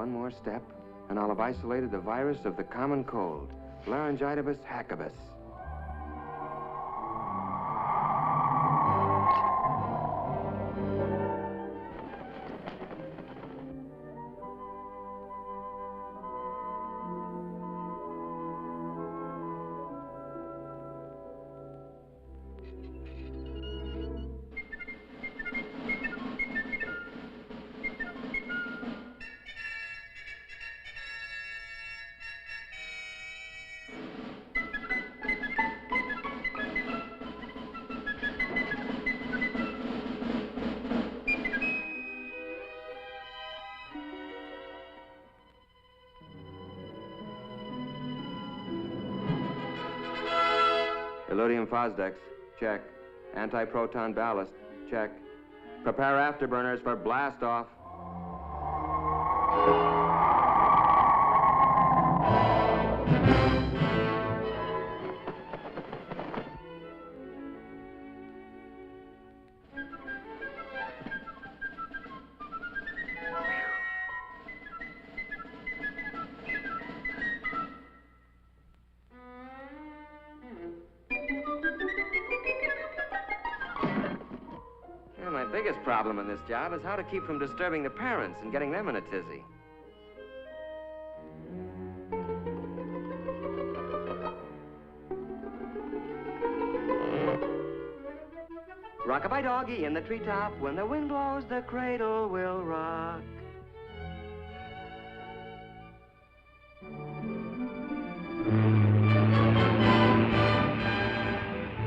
One more step, and I'll have isolated the virus of the common cold, laryngitis hackabus. Iridium Fosdex, check. Anti-proton ballast, check. Prepare afterburners for blast-off. The biggest problem in this job is how to keep from disturbing the parents and getting them in a tizzy. Rock-a-bye doggy in the treetop, when the wind blows, the cradle will rock.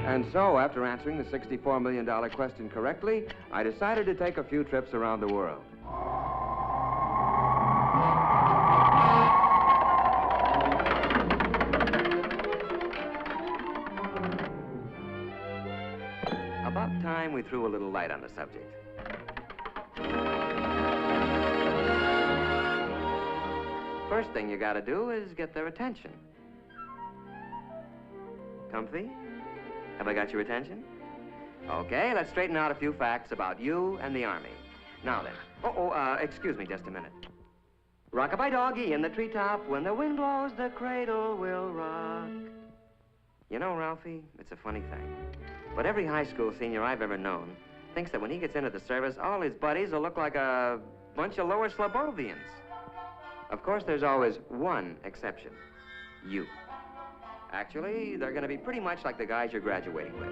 And so, after answering the $64 million question correctly, I decided to take a few trips around the world. About time we threw a little light on the subject. First thing you gotta do is get their attention. Comfy? Have I got your attention? Okay, let's straighten out a few facts about you and the Army. Now then. Excuse me just a minute. Rock-a-bye doggy in the treetop, when the wind blows, the cradle will rock. You know, Ralphie, it's a funny thing, but every high school senior I've ever known thinks that when he gets into the service, all his buddies will look like a bunch of lower Slobovians. Of course, there's always one exception. You. Actually, they're going to be pretty much like the guys you're graduating with.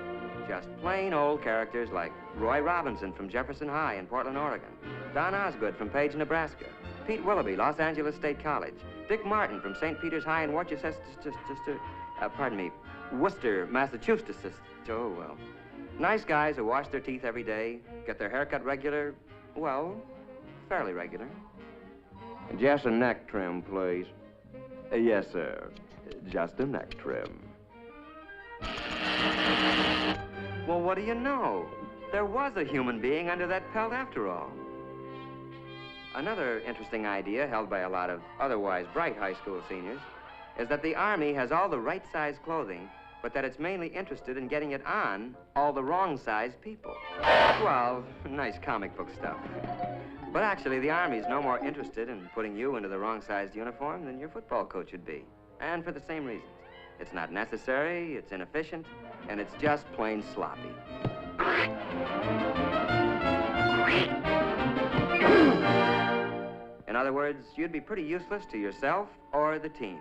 Just plain old characters like Roy Robinson from Jefferson High in Portland, Oregon, Don Osgood from Page, Nebraska, Pete Willoughby, Los Angeles State College, Dick Martin from St. Peter's High in Worcester, Worcester, Massachusetts. Oh, well. Nice guys who wash their teeth every day, get their hair cut regular, well, fairly regular. Just a neck trim, please. Yes, sir. Just a neck trim. Well, what do you know? There was a human being under that pelt after all. Another interesting idea held by a lot of otherwise bright high school seniors is that the Army has all the right size clothing, but that it's mainly interested in getting it on all the wrong size people. Well, nice comic book stuff. But actually, the Army's no more interested in putting you into the wrong sized uniform than your football coach would be. And for the same reasons. It's not necessary, it's inefficient, and it's just plain sloppy. In other words, you'd be pretty useless to yourself or the team.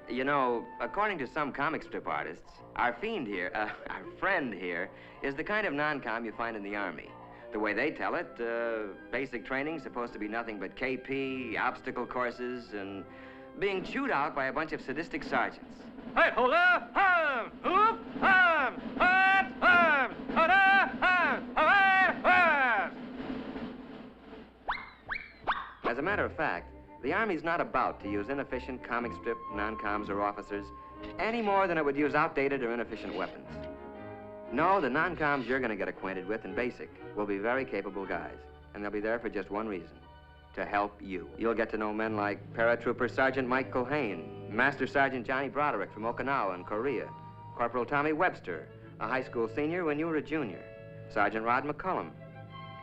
You know, according to some comic strip artists, our friend here, is the kind of non-com you find in the Army. The way they tell it, basic training's supposed to be nothing but KP, obstacle courses, and being chewed out by a bunch of sadistic sergeants. Hey, hold up! Hoop! As a matter of fact, the Army's not about to use inefficient comic strip non-coms or officers any more than it would use outdated or inefficient weapons. No, the non-coms you're going to get acquainted with in basic will be very capable guys, and they'll be there for just one reason. To help you. You'll get to know men like Paratrooper Sergeant Mike Culhane, Master Sergeant Johnny Broderick from Okinawa in Korea, Corporal Tommy Webster, a high school senior when you were a junior, Sergeant Rod McCullum.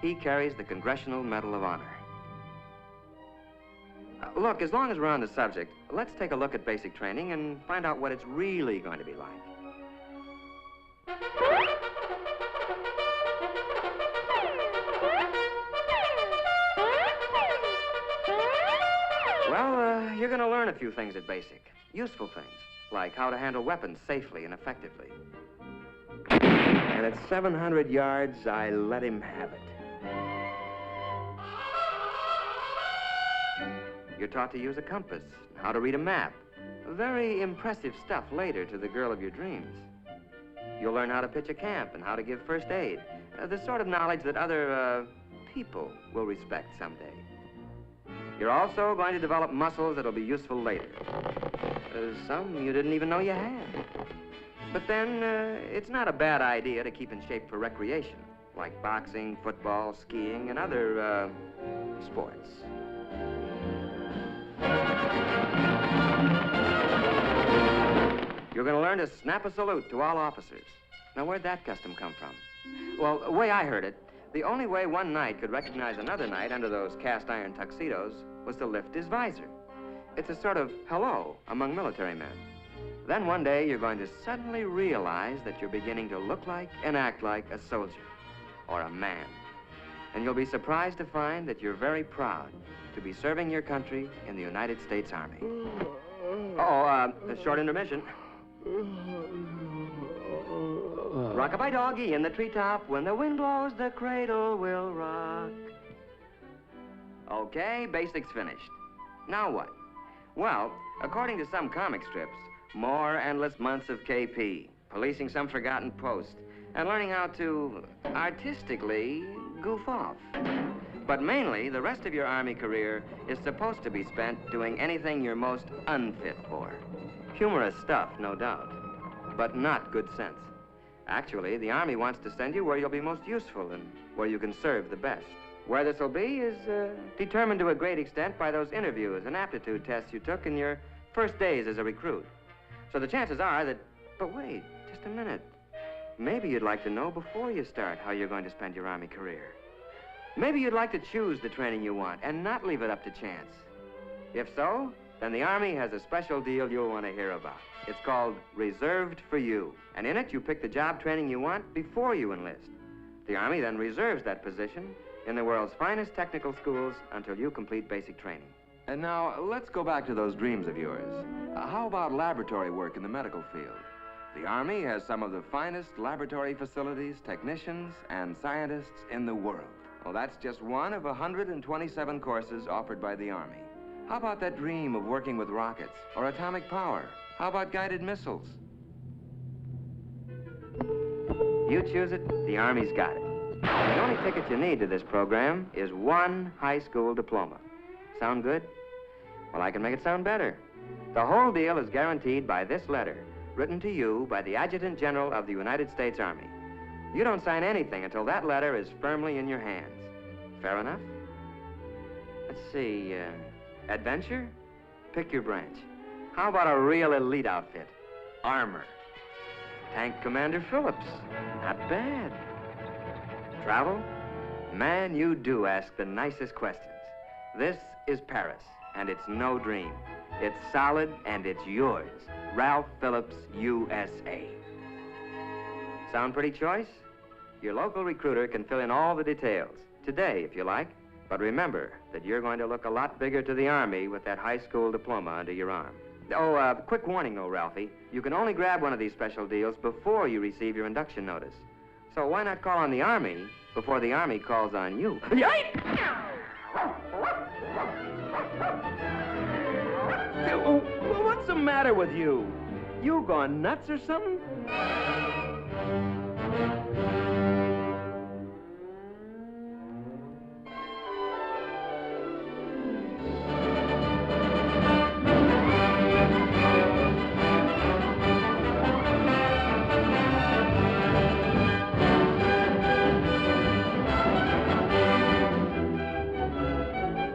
He carries the Congressional Medal of Honor. Look, as long as we're on the subject, let's take a look at basic training and find out what it's really going to be like. Well, you're going to learn a few things at basic. Useful things, like how to handle weapons safely and effectively. And at 700 yards, I let him have it. You're taught to use a compass, how to read a map. Very impressive stuff later to the girl of your dreams. You'll learn how to pitch a camp and how to give first aid. The sort of knowledge that other, people will respect someday. You're also going to develop muscles that'll be useful later. Some you didn't even know you had. But then, it's not a bad idea to keep in shape for recreation, like boxing, football, skiing, and other, sports. You're going to learn to snap a salute to all officers. Now, where'd that custom come from? Well, the way I heard it, the only way one knight could recognize another knight under those cast-iron tuxedos was to lift his visor. It's a sort of hello among military men. Then one day, you're going to suddenly realize that you're beginning to look like and act like a soldier or a man. And you'll be surprised to find that you're very proud to be serving your country in the United States Army. A short intermission. Rock-a-bye doggy in the treetop. When the wind blows, the cradle will rock. Okay, basics finished. Now what? Well, according to some comic strips, more endless months of KP, policing some forgotten post, and learning how to artistically goof off. But mainly, the rest of your Army career is supposed to be spent doing anything you're most unfit for. Humorous stuff, no doubt, but not good sense. Actually, the Army wants to send you where you'll be most useful and where you can serve the best. Where this will be is determined to a great extent by those interviews and aptitude tests you took in your first days as a recruit. So the chances are that... But wait, just a minute. Maybe you'd like to know before you start how you're going to spend your Army career. Maybe you'd like to choose the training you want and not leave it up to chance. If so, then the Army has a special deal you'll want to hear about. It's called Reserved for You. And in it, you pick the job training you want before you enlist. The Army then reserves that position in the world's finest technical schools until you complete basic training. And now, let's go back to those dreams of yours. How about laboratory work in the medical field? The Army has some of the finest laboratory facilities, technicians, and scientists in the world. Well, that's just one of 127 courses offered by the Army. How about that dream of working with rockets or atomic power? How about guided missiles? You choose it, the Army's got it. The only ticket you need to this program is one high school diploma. Sound good? Well, I can make it sound better. The whole deal is guaranteed by this letter, written to you by the Adjutant General of the United States Army. You don't sign anything until that letter is firmly in your hands. Fair enough? Let's see, adventure? Pick your branch. How about a real elite outfit? Armor. Tank Commander Phillips. Not bad. Travel? Man, you do ask the nicest questions. This is Paris, and it's no dream. It's solid, and it's yours. Ralph Phillips, USA. Sound pretty choice? Your local recruiter can fill in all the details. Today, if you like. But remember that you're going to look a lot bigger to the Army with that high school diploma under your arm. Oh, quick warning, though, Ralphie. You can only grab one of these special deals before you receive your induction notice. So why not call on the Army before the Army calls on you? What's the matter with you? You gone nuts or something?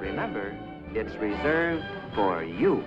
Remember, it's reserved for you.